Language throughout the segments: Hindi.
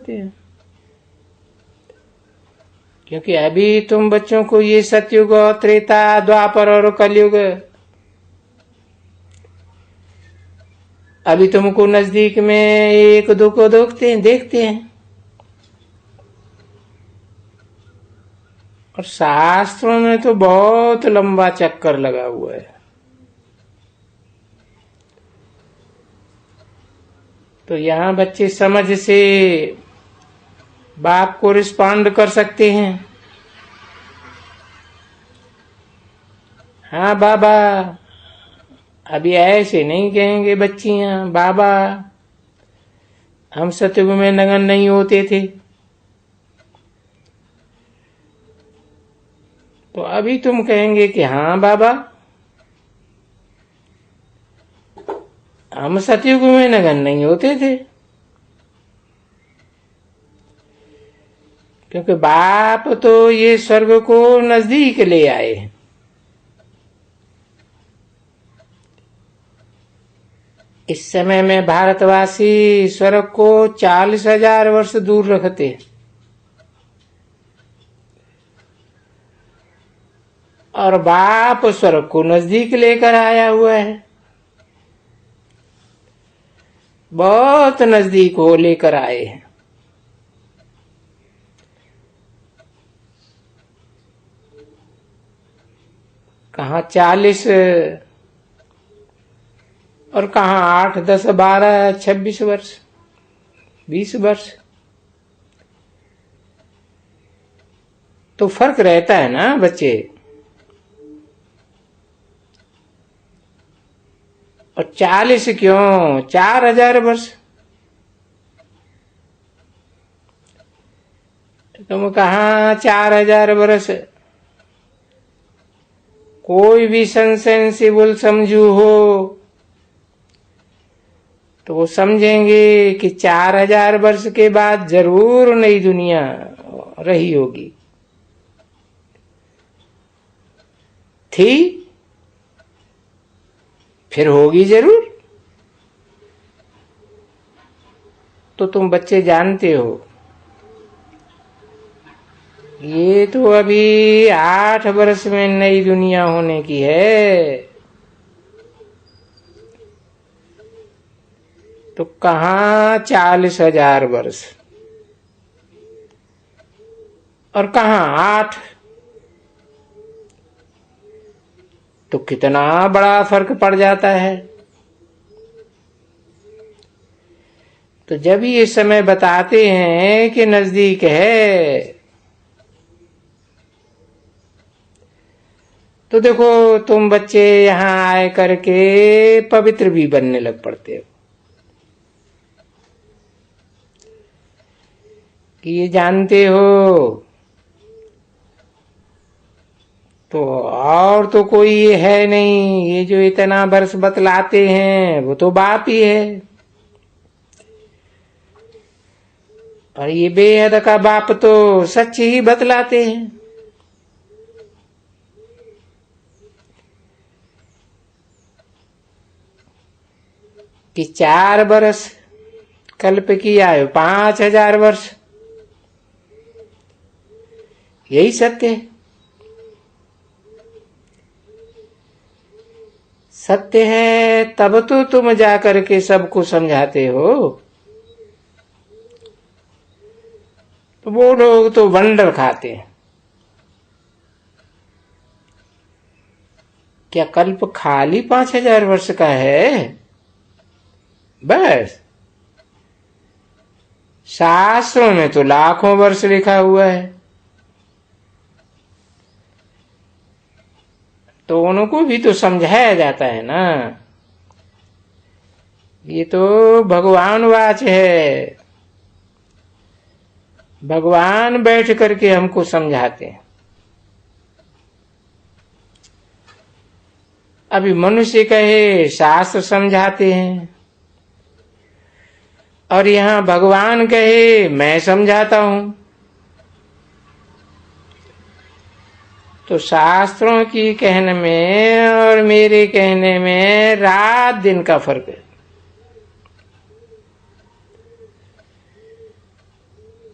होते हैं। क्योंकि अभी तुम बच्चों को ये सतयुग और त्रेता, द्वापर और कलयुग अभी तुमको नजदीक में एक दो को देखते हैं। और शास्त्रों में तो बहुत लंबा चक्कर लगा हुआ है। तो यहाँ बच्चे समझ से बाप को रिस्पॉन्ड कर सकते हैं। हाँ बाबा, अभी ऐसे नहीं कहेंगे बच्चियां, बाबा हम सतयुग में नगन नहीं होते थे। तो अभी तुम कहेंगे कि हाँ बाबा हम सतयुग में नगन नहीं होते थे, क्योंकि बाप तो ये स्वर्ग को नजदीक ले आए। इस समय में भारतवासी स्वर्ग को 40,000 वर्ष दूर रखते, और बाप स्वर्ग को नजदीक लेकर आया हुआ है। बहुत नजदीक हो लेकर आए हैं। कहाँ 40 और कहाँ 8, 10, 12, 26 वर्ष, 20 वर्ष। तो फर्क रहता है ना बच्चे। और 40 क्यों, 4,000 वर्ष। तुम कहाँ 4,000 वर्ष। कोई भी सेंसिबल समझू हो तो वो समझेंगे कि 4,000 वर्ष के बाद जरूर नई दुनिया रही होगी, थी, फिर होगी जरूर। तो तुम बच्चे जानते हो ये तो अभी 8 वर्ष में नई दुनिया होने की है। तो कहाँ 40,000 वर्ष और कहाँ 8। तो कितना बड़ा फर्क पड़ जाता है। तो जब ये समय बताते हैं कि नजदीक है, तो देखो तुम बच्चे यहाँ आए करके पवित्र भी बनने लग पड़ते हो कि ये जानते हो तो और तो कोई ये है नहीं। ये जो इतना वर्ष बतलाते हैं वो तो बाप ही है, और ये बेहद का बाप तो सच ही बतलाते हैं। कि 4 वर्ष कल्प की आयु 5,000 वर्ष, यही सत्य है। सत्य है तब तो तुम जाकर के सबको समझाते हो। तो वो लोग तो वंडर खाते हैं। क्या कल्प खाली 5,000 वर्ष का है? बस शास्त्रों में तो लाखों वर्ष लिखा हुआ है। तो उनको भी तो समझाया जाता है ना। ये तो भगवान वाच है, भगवान बैठ करके हमको समझाते हैं। अभी मनुष्य कहे शास्त्र समझाते हैं, और यहाँ भगवान कहे मैं समझाता हूं। तो शास्त्रों की कहने में और मेरे कहने में रात दिन का फर्क है।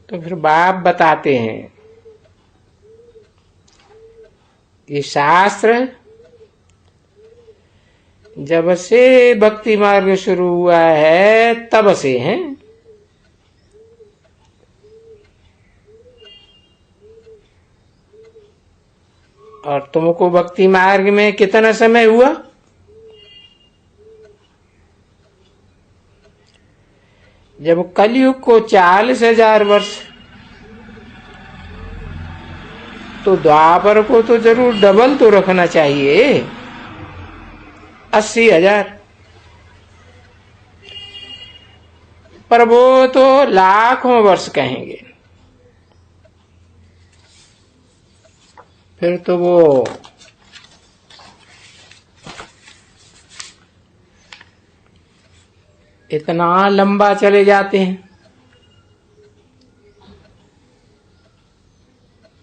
तो फिर बाप बताते हैं ये शास्त्र जब से भक्ति मार्ग शुरू हुआ है तब से हैं। और तुमको भक्ति मार्ग में कितना समय हुआ? जब कलयुग को 40,000 वर्ष, तो द्वापर को तो जरूर डबल तो रखना चाहिए, 80,000। पर वो तो लाखों वर्ष कहेंगे। फिर तो वो इतना लंबा चले जाते हैं।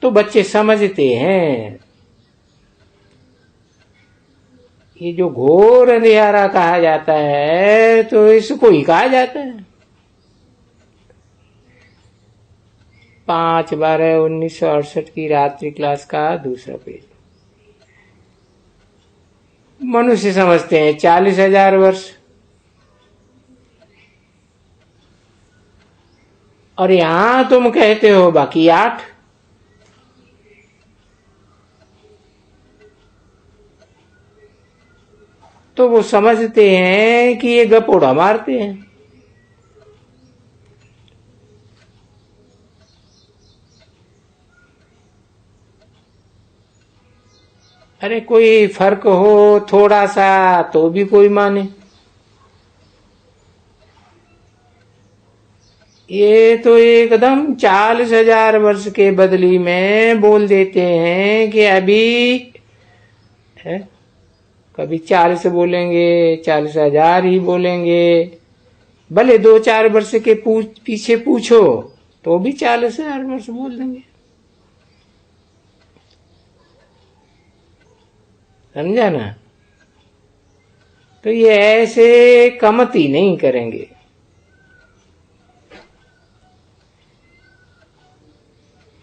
तो बच्चे समझते हैं ये जो घोर अंधियारा कहा जाता है तो इसको ही कहा जाता है। 5/12/1968 की रात्रि क्लास का दूसरा पेज। मनुष्य समझते हैं 40,000 वर्ष, और यहां तुम कहते हो बाकी 8। तो वो समझते हैं कि ये गपोड़ा मारते हैं। अरे कोई फर्क हो थोड़ा सा तो भी कोई माने। ये तो एकदम 40,000 वर्ष के बदली में बोल देते हैं कि अभी है, कभी 40 बोलेंगे, 40,000 ही बोलेंगे। भले 2-4 वर्ष के पीछे पूछो तो भी 40,000 वर्ष बोल देंगे। समझा ना? तो ये ऐसे कमती नहीं करेंगे।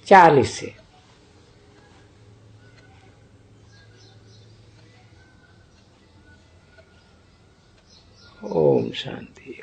चालीस से ओम शांति।